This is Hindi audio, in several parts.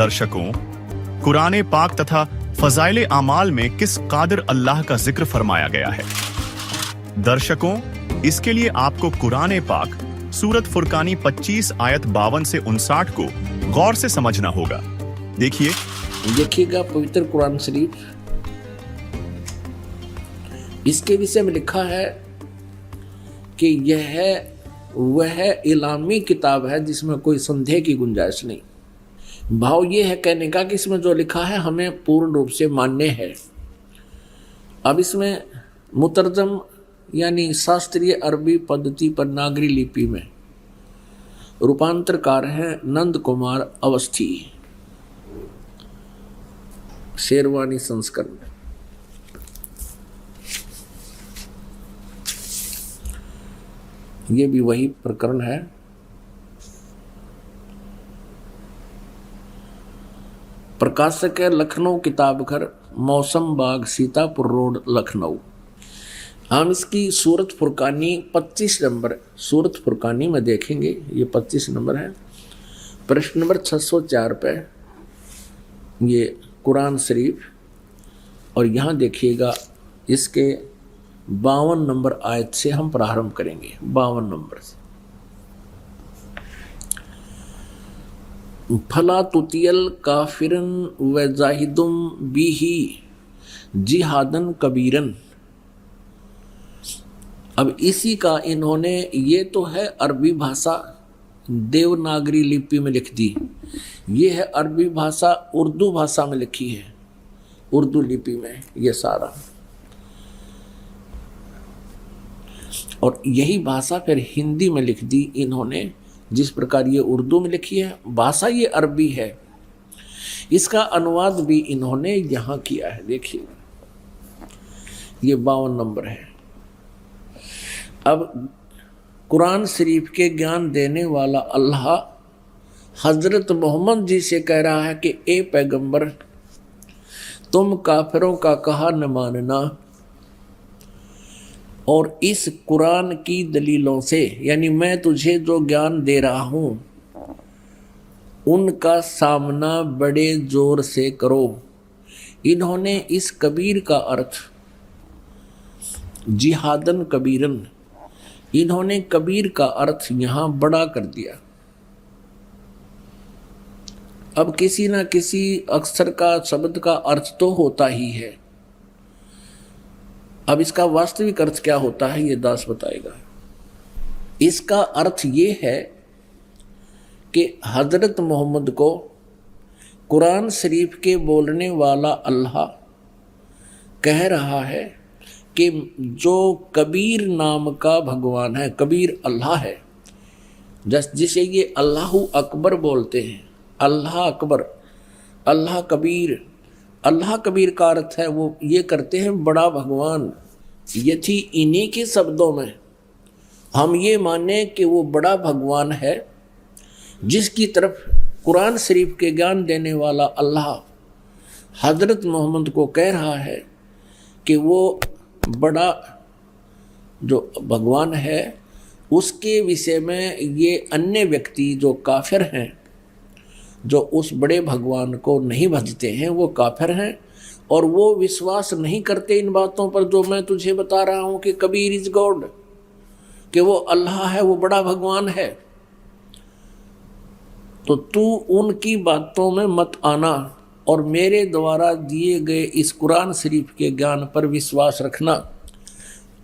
दर्शकों, कुरान पाक तथा फजाइल आमाल में किस कादिर अल्लाह का जिक्र फरमाया गया है? दर्शकों, इसके लिए आपको कुरान पाक सूरत फुरकानी 25 आयत 52 से 59 को गौर से समझना होगा। देखिएगा पवित्र कुरान शरीफ, इसके विषय में लिखा है कि यह वह इलामी किताब है जिसमें कोई संदेह की गुंजाइश नहीं। भाव ये है कहने का कि इसमें जो लिखा है हमें पूर्ण रूप से मान्य है। अब इसमें मुतरजम यानी शास्त्रीय अरबी पद्धति पर नागरी लिपि में रूपांतरकार हैं नंद कुमार अवस्थी, शेरवानी संस्करण में। ये भी वही प्रकरण है। प्रकाशक है लखनऊ किताब घर, मौसम बाग, सीतापुर रोड, लखनऊ। हम इसकी सूरत फुरकानी 25 नंबर सूरत फुरकानी में देखेंगे। ये 25 नंबर है, प्रश्न नंबर 604 पे ये कुरान शरीफ, और यहाँ देखिएगा इसके 52 नंबर आयत से हम प्रारंभ करेंगे। 52 नंबर से, फला तुतियल काफिरन व जाहिदुम बिही जिहादन कबीरन। अब इसी का इन्होंने, ये तो है अरबी भाषा देवनागरी लिपि में लिख दी, ये है अरबी भाषा उर्दू भाषा में लिखी है, उर्दू लिपि में ये सारा, और यही भाषा फिर हिंदी में लिख दी इन्होंने। जिस प्रकार ये उर्दू में लिखी है, भाषा ये अरबी है, इसका अनुवाद भी इन्होंने यहाँ किया है। देखिए ये 52 नंबर है। अब कुरान शरीफ के ज्ञान देने वाला अल्लाह हजरत मोहम्मद जी से कह रहा है कि ए पैगंबर, तुम काफिरों का कहा न मानना, और इस कुरान की दलीलों से, यानी मैं तुझे जो ज्ञान दे रहा हूं उनका सामना बड़े जोर से करो। इन्होंने इस कबीर का अर्थ जिहादन कबीरन, इन्होंने कबीर का अर्थ यहां बड़ा कर दिया। अब किसी ना किसी अक्षर का, शब्द का अर्थ तो होता ही है। अब इसका वास्तविक अर्थ क्या होता है ये दास बताएगा। इसका अर्थ ये है कि हजरत मोहम्मद को कुरान शरीफ के बोलने वाला अल्लाह कह रहा है कि जो कबीर नाम का भगवान है, कबीर अल्लाह है, जिसे ये अल्लाहु अकबर बोलते हैं, अल्लाह अकबर, अल्लाह कबीर। अल्लाह कबीर का अर्थ है वो ये करते हैं बड़ा भगवान। यदि इन्हीं के शब्दों में हम ये माने कि वो बड़ा भगवान है, जिसकी तरफ कुरान शरीफ के ज्ञान देने वाला अल्लाह हजरत मोहम्मद को कह रहा है कि वो बड़ा जो भगवान है, उसके विषय में ये अन्य व्यक्ति जो काफिर हैं, जो उस बड़े भगवान को नहीं भजते हैं, वो काफिर हैं, और वो विश्वास नहीं करते इन बातों पर जो मैं तुझे बता रहा हूं कि कबीर इज गॉड, कि वो अल्लाह है, वो बड़ा भगवान है। तो तू उनकी बातों में मत आना और मेरे द्वारा दिए गए इस कुरान शरीफ के ज्ञान पर विश्वास रखना,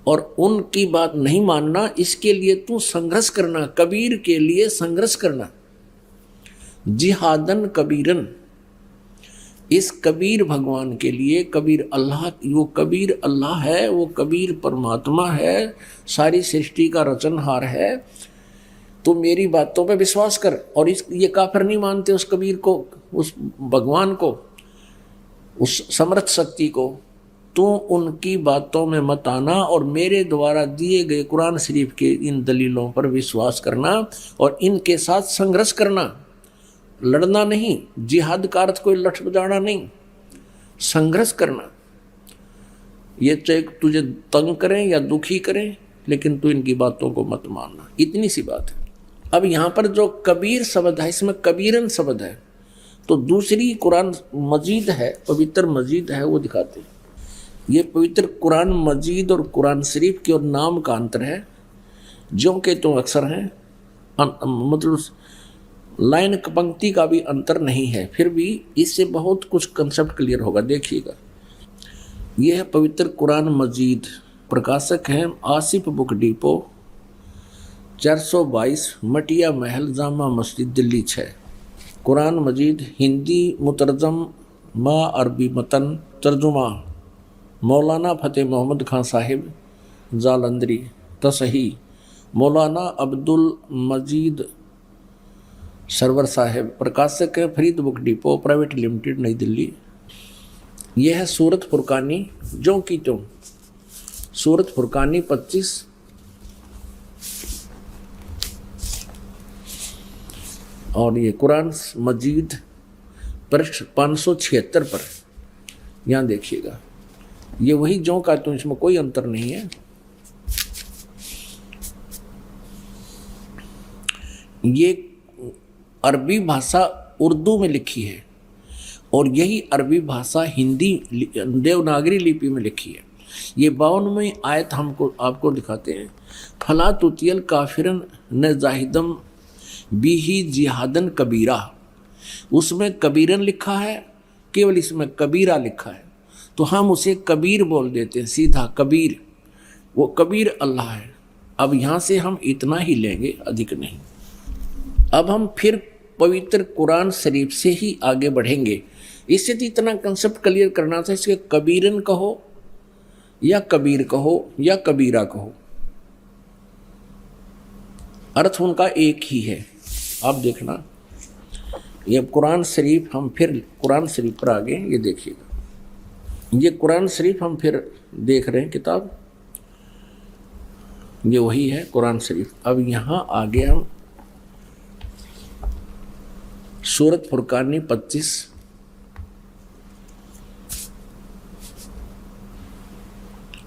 और उनकी बात नहीं मानना। इसके लिए तू संघर्ष करना, कबीर के लिए संघर्ष करना। जिहादन कबीरन, इस कबीर भगवान के लिए, कबीर अल्लाह, वो कबीर अल्लाह है, वो कबीर परमात्मा है, सारी सृष्टि का रचनहार है। तो मेरी बातों पे विश्वास कर। और ये काफिर नहीं मानते उस कबीर को, उस भगवान को, उस समर्थ शक्ति को। तू उनकी बातों में मत आना और मेरे द्वारा दिए गए कुरान शरीफ के इन दलीलों पर विश्वास करना और इनके साथ संघर्ष करना, लड़ना नहीं। जिहाद का अर्थ कोई लठ बजाना नहीं, संघर्ष करना। ये चाहे तुझे तंग करें या दुखी करें, लेकिन तू इनकी बातों को मत मानना। इतनी सी बात है। अब यहाँ पर जो कबीर शब्द है, इसमें कबीरन शब्द है। तो दूसरी कुरान मजीद है, पवित्र मजीद है, वो दिखाते हैं। ये पवित्र कुरान मजीद और कुरान शरीफ के और नाम का अंतर है, जो के तो अक्सर हैं, मतलब लाइन पंक्ति का भी अंतर नहीं है, फिर भी इससे बहुत कुछ कंसेप्ट क्लियर होगा। देखिएगा, यह है पवित्र कुरान मजीद, प्रकाशक हैं आसिफ बुक डिपो, 422 मटिया महल, जामा मस्जिद, दिल्ली 6। कुरान मजीद हिंदी मुतरजम मा अरबी मतन, तर्जुमा मौलाना फ़तेह मोहम्मद खान साहिब जालंधरी, तसही मौलाना अब्दुल मजीद सरवर साहिब, प्रकाशक है Farid book depot private limited, नई दिल्ली। यह है सूरत फुरकानी, जो की त्यों सूरत फुरकानी 25, और ये कुरान मजीद पृष्ठ 576 पर, यहाँ देखिएगा, ये वही जो का त्यों, इसमें कोई अंतर नहीं है। ये अरबी भाषा उर्दू में लिखी है और यही अरबी भाषा हिंदी देवनागरी लिपि में लिखी है। ये 52वें आयत हमको आपको दिखाते हैं। फला तुतियल काफिरन न जाहिदम बीही जिहादन कबीरा, उसमें कबीरन लिखा है, केवल इसमें कबीरा लिखा है, तो हम उसे कबीर बोल देते हैं, सीधा कबीर। वो कबीर अल्लाह है। अब यहाँ से हम इतना ही लेंगे, अधिक नहीं। अब हम फिर पवित्र कुरान शरीफ से ही आगे बढ़ेंगे। इससे तो इतना कंसेप्ट क्लियर करना था, इसके कबीरन कहो या कबीर कहो या कबीरा कहो, अर्थ उनका एक ही है। आप देखना, ये कुरान शरीफ, हम फिर कुरान शरीफ पर आगे, ये देखिएगा, ये कुरान शरीफ हम फिर देख रहे हैं किताब, ये वही है कुरान शरीफ। अब यहाँ आगे हम सूरत फुरकानी 25,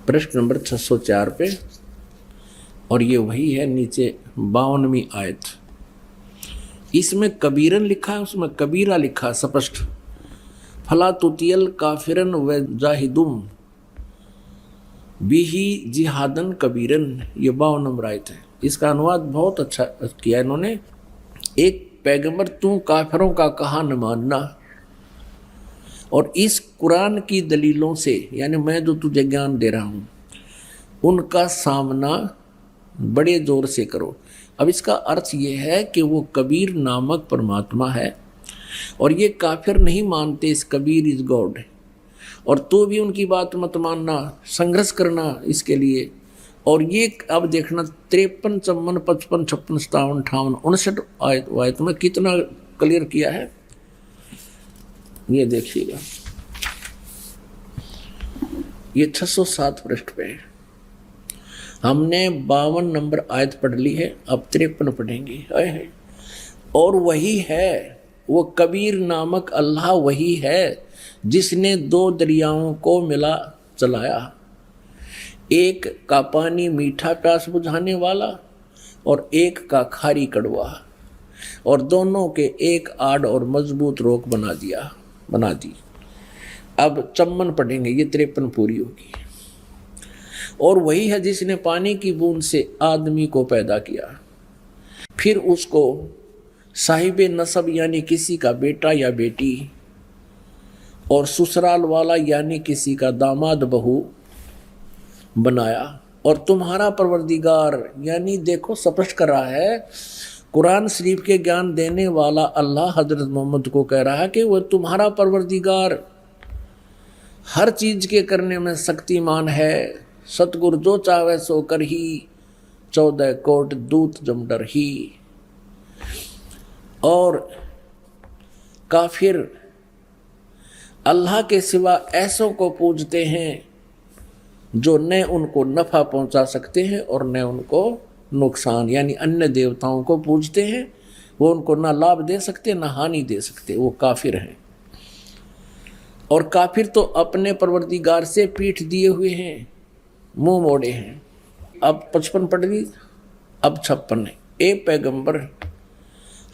पृष्ठ नंबर 604 पे, और ये वही है नीचे 52वीं आयत। इसमें कबीरन लिखा है, उसमें कबीरा लिखा है स्पष्ट। फला तुतियल काफिरन व जाहिदुम बिही जिहादन कबीरन, ये 52 नंबर आयत है। इसका अनुवाद बहुत अच्छा किया इन्होंने। एक पैगंबर, तू काफिरों का कहा न मानना, और इस कुरान की दलीलों से, यानी मैं जो तुझे ज्ञान दे रहा हूँ, उनका सामना बड़े जोर से करो। अब इसका अर्थ ये है कि वो कबीर नामक परमात्मा है और ये काफिर नहीं मानते इस कबीर इज गॉड, और तो भी उनकी बात मत मानना, संघर्ष करना इसके लिए। और ये अब देखना 53, 54, 55, 56, 57, 58, 59 आयत में कितना क्लियर किया है, ये देखिएगा। ये 607 पृष्ठ पे है। हमने 52 नंबर आयत पढ़ ली है, अब 53 पढ़ेंगे। और वही है वो कबीर नामक अल्लाह, वही है जिसने 2 दरियाओं को मिला चलाया, एक का पानी मीठा प्यास बुझाने वाला और एक का खारी कड़वा, और दोनों के एक आड़ और मजबूत रोक बना दी। अब 54 पढ़ेंगे, ये 53 पूरी होगी। और वही है जिसने पानी की बूंद से आदमी को पैदा किया, फिर उसको साहिब नसब यानी किसी का बेटा या बेटी, और ससुराल वाला यानी किसी का दामाद बहू बनाया, और तुम्हारा परवरदिगार, यानी देखो स्पष्ट कर रहा है, कुरान शरीफ के ज्ञान देने वाला अल्लाह हजरत मोहम्मद को कह रहा है कि वह तुम्हारा परवरदिगार हर चीज के करने में शक्तिमान है, सतगुरु जो चाहे सो कर ही, 14 कोट दूत जमडर ही। और काफिर अल्लाह के सिवा ऐसों को पूजते हैं जो न उनको नफ़ा पहुंचा सकते हैं और न उनको नुकसान, यानी अन्य देवताओं को पूजते हैं, वो उनको ना लाभ दे सकते ना हानि दे सकते, वो काफिर हैं। और काफिर तो अपने परवरदिगार से पीठ दिए हुए हैं, मुंह मोड़े हैं। अब 55 पढ़ ली, अब 56 है। ए पैगंबर,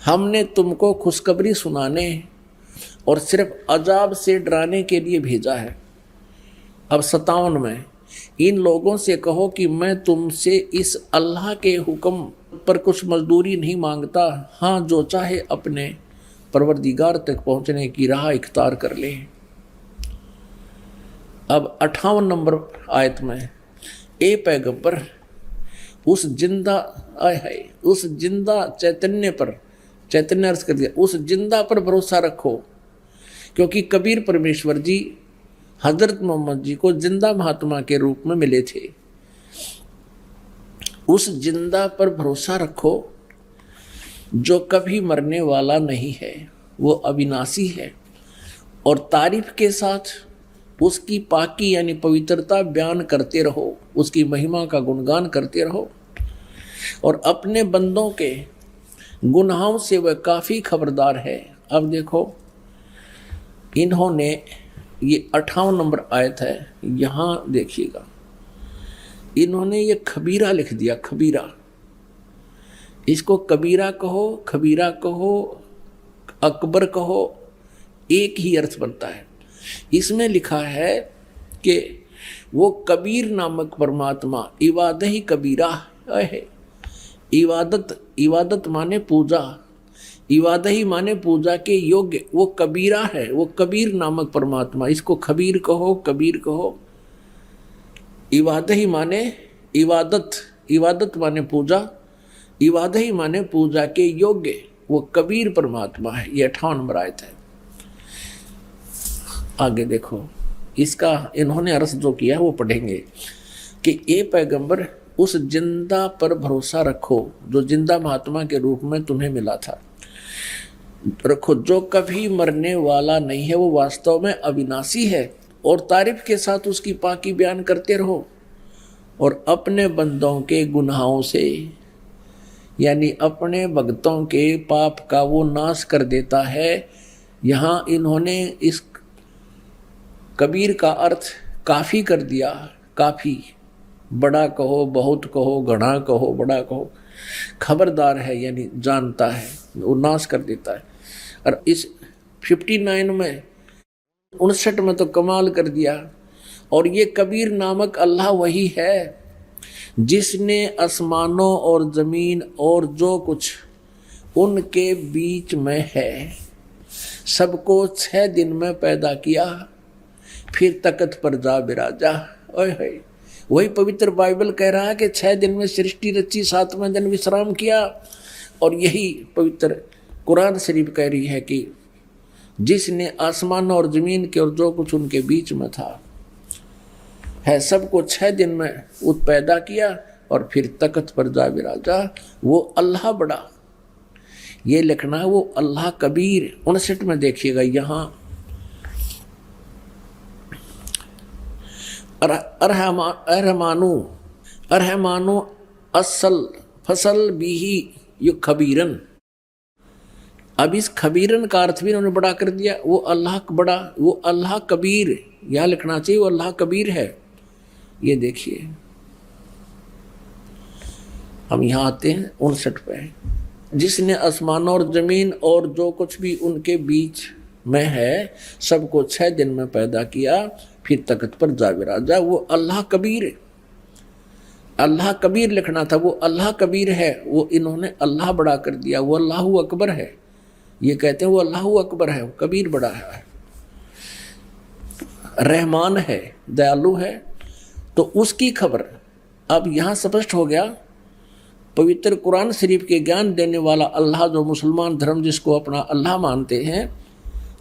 हमने तुमको खुशखबरी सुनाने और सिर्फ अजाब से डराने के लिए भेजा है। अब 57 में, इन लोगों से कहो कि मैं तुमसे इस अल्लाह के हुक्म पर कुछ मजदूरी नहीं मांगता, हाँ जो चाहे अपने परवरदिगार तक पहुंचने की राह इख्तियार कर ले। अब 58 नंबर आयत में, ए पैगंबर उस जिंदा उस जिंदा चैतन्य पर, चैतन्य अर्थ कर दिया, उस जिंदा पर भरोसा रखो, क्योंकि कबीर परमेश्वर जी हजरत मोहम्मद जी को जिंदा महात्मा के रूप में मिले थे। उस जिंदा पर भरोसा रखो जो कभी मरने वाला नहीं है, वो अविनाशी है, और तारीफ के साथ उसकी पाकी यानी पवित्रता बयान करते रहो, उसकी महिमा का गुणगान करते रहो, और अपने बंदों के गुनाहों से वह काफ़ी खबरदार है। अब देखो, इन्होंने ये 58 नंबर आयत है, यहाँ देखिएगा, इन्होंने ये खबीरा लिख दिया। खबीरा, इसको कबीरा कहो, खबीरा कहो, अकबर कहो, एक ही अर्थ बनता है। इसमें लिखा है कि वो कबीर नामक परमात्मा इबादत ही कबीरा है। इबादत माने पूजा, इबादत ही माने पूजा के योग्य, वो कबीरा है, वो कबीर नामक परमात्मा। इसको खबीर कहो, कबीर कहो। इबादत ही माने इबादत, इबादत माने पूजा, इबादत ही माने पूजा के योग्य, वो कबीर परमात्मा है। ये 58 नंबर आयत है। आगे देखो, इसका इन्होंने अर्थ जो किया वो पढ़ेंगे कि ए पैगंबर उस जिंदा पर भरोसा रखो जो जिंदा महात्मा के रूप में तुम्हें मिला था, रखो, जो कभी मरने वाला नहीं है, वो वास्तव में अविनाशी है, और तारीफ के साथ उसकी पाकी बयान करते रहो, और अपने बंदों के गुनाहों से यानी अपने भक्तों के पाप का वो नाश कर देता है। यहाँ इन्होंने इस कबीर का अर्थ काफ़ी कर दिया। काफ़ी, बड़ा कहो, बहुत कहो, घना कहो, बड़ा कहो, खबरदार है यानी जानता है, वो नाश कर देता है। और इस 59 में 59 में तो कमाल कर दिया। और ये कबीर नामक अल्लाह वही है जिसने आसमानों और ज़मीन और जो कुछ उनके बीच में है सबको 6 दिन में पैदा किया, फिर तख्त पर जा बिराजा। ओए, वही पवित्र बाइबल कह रहा है कि 6 दिन में सृष्टि रची, 7वें दिन विश्राम किया। और यही पवित्र कुरान शरीफ कह रही है कि जिसने आसमान और ज़मीन के और जो कुछ उनके बीच में था है सबको 6 दिन में पैदा किया और फिर तख्त पर जा बिराजा। वो अल्लाह बड़ा, ये लिखना है, वो अल्लाह कबीर। 59 में देखिएगा, यहाँ अरहमानु असल फसल बीही यु खबीरन। अब इस खबीरन का अर्थ भी उन्होंने बड़ा कर दिया। वो अल्लाह बड़ा, वो अल्लाह कबीर, यहाँ लिखना चाहिए वो अल्लाह कबीर है। ये देखिए, हम यहाँ आते हैं 59 पे, जिसने आसमान और जमीन और जो कुछ भी उनके बीच में है सबको 6 दिन में पैदा किया, फिर तख्त पर जा बिराजा। वो अल्लाह कबीर है। अल्लाह कबीर लिखना था, वो अल्लाह कबीर है। वो इन्होंने अल्लाह बड़ा कर दिया, वो अल्लाह अकबर है। ये कहते हैं वो अल्लाह अकबर है, वो कबीर बड़ा है। रहमान है, दयालु है, तो उसकी खबर अब यहाँ स्पष्ट हो गया। पवित्र कुरान शरीफ के ज्ञान देने वाला अल्लाह, जो मुसलमान धर्म जिसको अपना अल्लाह मानते हैं,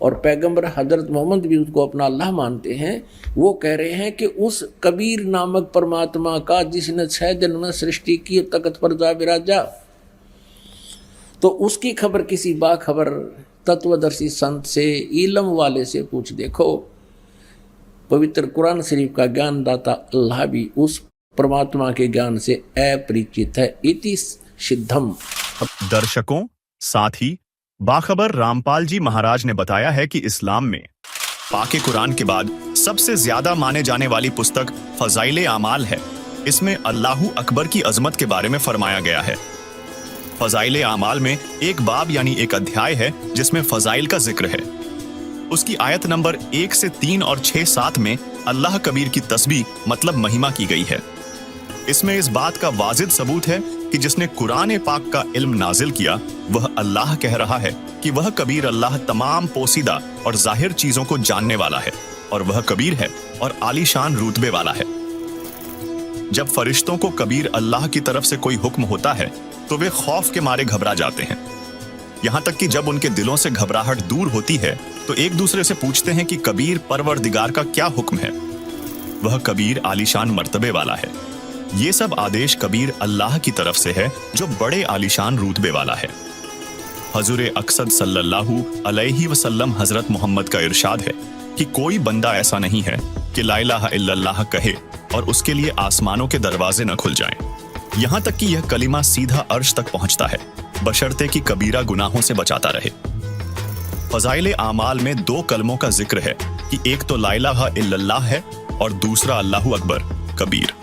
और पैगंबर हजरत मोहम्मद भी उसको अपना अल्लाह मानते हैं, वो कह रहे हैं कि उस कबीर नामक परमात्मा का जिसने 6 दिन में सृष्टि की, तख्त पर जा बिराजा, तो उसकी खबर किसी बाखबर तत्वदर्शी संत से, इल्म वाले से पूछ देखो। पवित्र कुरान शरीफ का ज्ञानदाता अल्लाह भी उस परमात्मा के ज्ञान से अपरिचित है। इति सिद्धम। दर्शकों, साथ ही बाखबर रामपाल जी महाराज ने बताया है कि इस्लाम में पाके कुरान के बाद सबसे ज्यादा माने जाने वाली पुस्तक फजाइले आमाल है। इसमें अल्लाहु अकबर की अजमत के बारे में फरमाया गया है। फजाइले आमाल में एक बाब यानी एक अध्याय है जिसमें फजाइल का जिक्र है। उसकी आयत नंबर 1 से 3 और 6, 7 में अल्लाह कबीर की तस्बीह मतलब महिमा की गई है। इसमें इस बात का वाजिद सबूत है कि जिसने कुरान पाक का इल्म नाजिल किया वह अल्लाह कह रहा है कि वह कबीर अल्लाह तमाम पोसीदा और जाहिर चीजों को जानने वाला है और वह कबीर है और आलीशान रुतबे वाला है। जब फरिश्तों को कबीर अल्लाह की तरफ से कोई हुक्म होता है तो वे खौफ के मारे घबरा जाते हैं। यहाँ तक कि जब उनके दिलों से घबराहट दूर होती है तो एक दूसरे से पूछते हैं कि कबीर परवरदिगार का क्या हुक्म है। वह कबीर आलीशान मर्तबे वाला है। ये सब आदेश कबीर अल्लाह की तरफ से है जो बड़े आलीशान रुतबे वाला है। हजूर अक़सद सल्लल्लाहु अलैहि वसल्लम हजरत मोहम्मद का इरशाद है कि कोई बंदा ऐसा नहीं है कि ला इलाहा इल्लल्लाह कहे और उसके लिए आसमानों के दरवाजे न खुल जाएं। यहाँ तक कि यह कलिमा सीधा अर्श तक पहुंचता है, बशर्ते कि कबीरा गुनाहों से बचाता रहे। फज़ाइल आमाल में 2 कलमों का जिक्र है कि एक तो ला इलाहा इल्लल्लाह है और दूसरा अल्लाहु अकबर कबीर।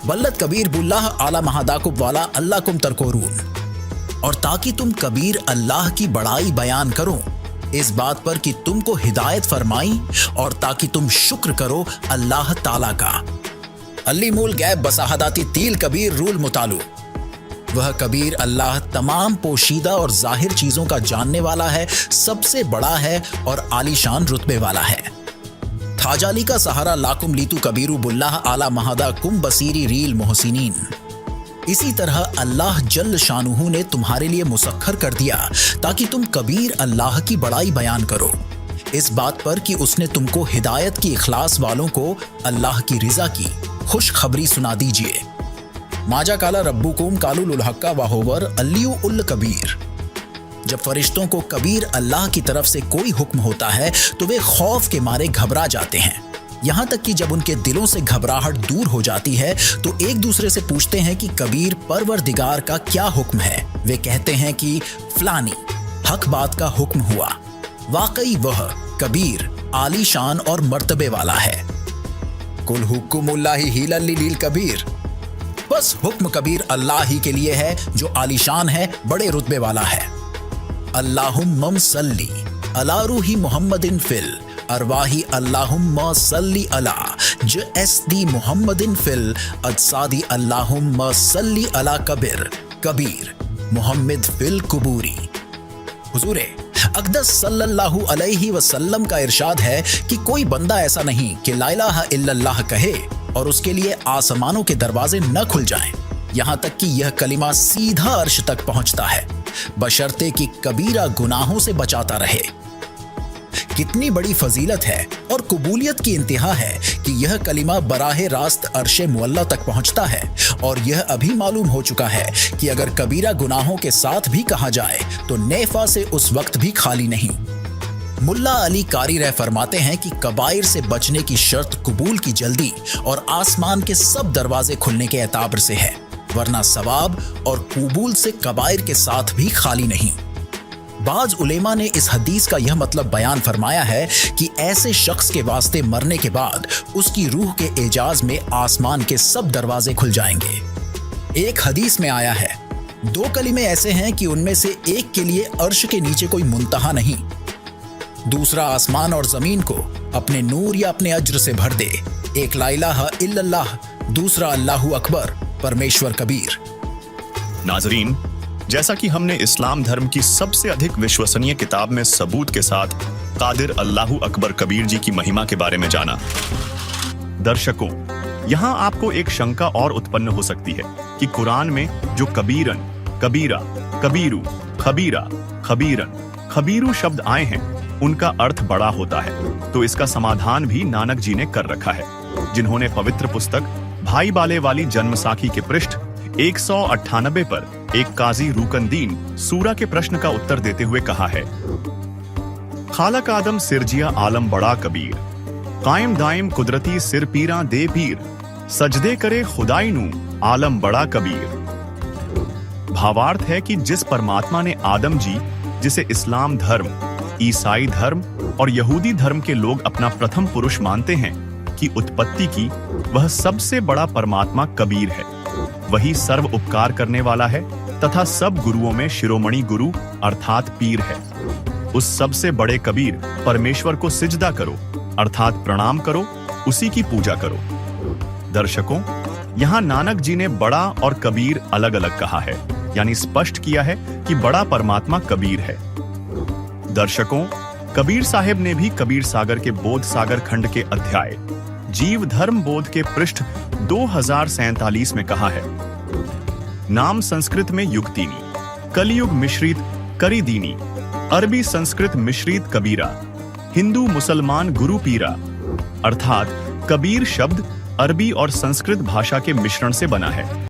बल्लत कबीर बुल्लाह आला महादाकुब वाला अल्लाह कुम तरकोरून, और ताकि तुम कबीर अल्लाह की बड़ाई बयान करो इस बात पर कि तुमको हिदायत फरमाई और ताकि तुम शुक्र करो अल्लाह ताला का। अल्ली मूल गैब बसाहदाती तील कबीर रूल मुतालु, वह कबीर अल्लाह तमाम पोशीदा और जाहिर चीजों का जानने वाला है, सबसे बड़ा है और आलीशान रुतबे वाला है। थाजाली का सहारा लाकुम लीतु कबीरू बुल्लाह आला महादा कुम बसीरी रील मोहसिनीन। इसी तरह अल्लाह जल्ल शानुहु ने तुम्हारे लिए मुसख्खर कर दिया ताकि तुम कबीर अल्लाह की बड़ाई बयान करो इस बात पर कि उसने तुमको हिदायत की इखलास वालों को अल्लाह की रिजा की खुशखबरी सुना दीजिए। माजा काला रब्बुकुम कालुल हक्का वाहोवर अल्लियु उल कबीर। जब फरिश्तों को कबीर अल्लाह की तरफ से कोई हुक्म होता है तो वे खौफ के मारे घबरा जाते हैं। यहाँ तक कि जब उनके दिलों से घबराहट दूर हो जाती है तो एक दूसरे से पूछते हैं कि कबीर परवरदिगार का क्या हुक्म है। वे कहते हैं कि फलानी हक बात का हुक्म हुआ। वाकई वह कबीर आलीशान और मर्तबे वाला है। कुल हुक्मुल्लाहि हिलल लिल कबीर, बस हुक्म कबीर अल्लाह ही के लिए है जो आलीशान है, बड़े रुतबे वाला है। अल्लाहुम्मा सल्ली अला रूही मुहम्मदिन फिल अरवाही अल्लाहुम्मा सल्ली अला जसदी मुहम्मदिन फिल अजसादी अल्लाहुम्मा सल्ली अला कबीर मुहम्मद फिल कुबूरी। हुजूरे अक़दस सल्लल्लाहु अलैहि वसल्लम का इरशाद है कि कोई बंदा ऐसा नहीं कि ला इलाहा इल्लल्लाह कहे और उसके लिए आसमानों के दरवाजे न खुल जाएं, यहाँ तक कि यह कलिमा सीधा अर्श तक पहुंचता है, बशर्ते कि कबीरा गुनाहों से बचाता रहे। कितनी बड़ी फजीलत है और कबूलियत की इंतहा है कि यह कलिमा बराहे रास्त अर्शे मुअल्ला तक पहुंचता है। और यह अभी मालूम हो चुका है कि अगर कबीरा गुनाहों के साथ भी कहा जाए तो नेफा से उस वक्त भी खाली नहीं। मुल्ला अली कारी रह फरमाते हैं कि कबाइर से बचने की शर्त कबूल की जल्दी और आसमान के सब दरवाजे खुलने के एताबर से है, वरना सवाब और कबूल से कबाइर के साथ भी खाली नहीं। बाज उलेमा ने इस हदीस का यह मतलब बयान फरमाया है कि ऐसे शख्स के वास्ते मरने के बाद उसकी रूह के एजाज में आसमान के सब दरवाजे खुल जाएंगे। एक हदीस में आया है 2 कलिमे ऐसे हैं कि उनमें से एक के लिए अर्श के नीचे कोई मुंतहा नहीं, दूसरा आसमान और जमीन को अपने नूर या अपने अज्र से भर दे। एक ला इलाहा इल्लल्लाह, दूसरा अल्लाहु अकबर परमेश्वर कबीर। नाजरीन, जैसा कि हमने इस्लाम धर्म की सबसे अधिक विश्वसनीय किताब में सबूत के साथ कादिर अल्लाहु अकबर कबीर जी की महिमा के बारे में जाना, दर्शकों यहाँ आपको एक शंका और उत्पन्न हो सकती है कि कुरान में जो कबीरन, कबीरा, कबीरू, खबीरा, खबीरन, खबीरू शब्द आए हैं उनका अर्थ बड़ा होता है। तो इसका समाधान भी नानक जी ने कर रखा है, जिन्होंने पवित्र पुस्तक भाई बाले वाली जन्मसाखी के पृष्ठ 198 पर एक काजी रूकनदीन सूरा के प्रश्न का उत्तर देते हुए कहा है, खालक आदम सिरजिया आलम बड़ा कबीर, कायम दायम कुदरती सिर पीरा दे पीर, सजदे करे खुदाई नू आलम बड़ा कबीर। भावार्थ है कि जिस परमात्मा ने आदम जी, जिसे इस्लाम धर्म, ईसाई धर्म और यहूदी धर्म के लोग अपना प्रथम पुरुष मानते हैं, की उत्पत्ति की, वह सबसे बड़ा परमात्मा कबीर है। वही सर्व उपकार करने वाला है तथा सब गुरुओं में शिरोमणि गुरु अर्थात पीर है। उस सबसे बड़े कबीर परमेश्वर को सिजदा करो, अर्थात प्रणाम करो, उसी की पूजा करो। दर्शकों, यहाँ नानक जी ने बड़ा और कबीर अलग अलग कहा है, यानी स्पष्ट किया है कि बड़ा परमात्मा कबीर है। दर्शकों, कबीर साहिब ने भी कबीर सागर के बोध सागर खंड के अध्याय जीव धर्म बोध के पृष्ठ 2047 में कहा है, नाम संस्कृत में युक्तिनी, कलयुग मिश्रित करीदीनी, अरबी संस्कृत मिश्रित कबीरा, हिंदू मुसलमान गुरु पीरा। अर्थात कबीर शब्द अरबी और संस्कृत भाषा के मिश्रण से बना है।